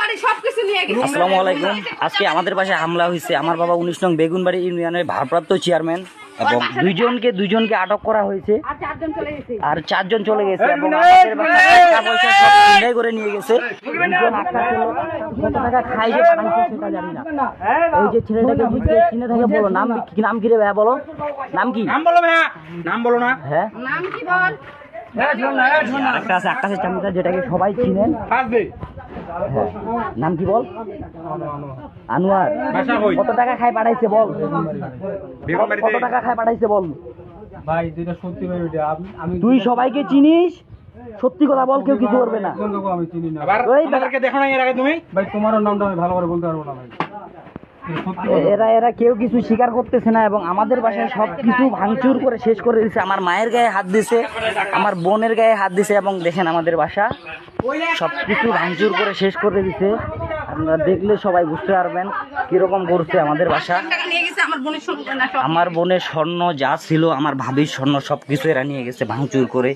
আসসালামু আলাইকুম। আজকে আমাদের বাসায় হামলা হয়েছে। আমার বাবা 19 নং বেগুনবাড়ি ইউনিয়নের ভারপ্রাপ্ত চেয়ারম্যান এবং দুইজনকে আটক করা হয়েছে আর 4 জন চলে গেছে এবং আমাদের বাসায় টাকা পয়সা সব ছিনতাই করে নিয়ে গেছে। দুজন আটকা ছিল, কত টাকা খাই যে পাইছে সেটা জানি না। এই যে ছেলেটাকে চিনে থাকে বলো, নাম কি রে ভাইয়া? বলো নাম কি? নাম বলো ভাইয়া, নাম বলো না। হ্যাঁ নাম কি বল? একটা আছে আকাশের চামচা, যেটাকে সবাই চিনেন। হ্যাঁ, নাম কি বল? আনোয়ার। কত টাকা খাই পাঠাইছে বল? কত টাকা খাই পাঠাইছে বল? ভাই যেটা সত্যি ভাই ওইটা আমি তুই সবাইকে চিনিস, সত্যি কথা বল, কেউ কিছু করবে না। আমি চিনি না। ওই তাদেরকে দেখো না এর আগে তুমি? ভাই তোমারও নামটা আমি ভালো করে বলতে পারবো না ভাই। এরা কেউ কিছু স্বীকার করতেছে না এবং আমাদের বাসায় সব কিছু ভাঙচুর করে শেষ করে দিচ্ছে। আমার মায়ের গায়ে হাত দিছে, আমার বোনের গায়ে হাত দিছে এবং দেখেন আমাদের বাসা সব কিছু ভাঙচুর করে শেষ করে দিছে। আপনারা দেখলে সবাই বুঝতে পারবেন কিরকম করছে আমাদের বাসা। আমার বোনের স্বর্ণ যা ছিল, আমার ভাবির স্বর্ণ সব কিছু এরা নিয়ে গেছে ভাঙচুর করে।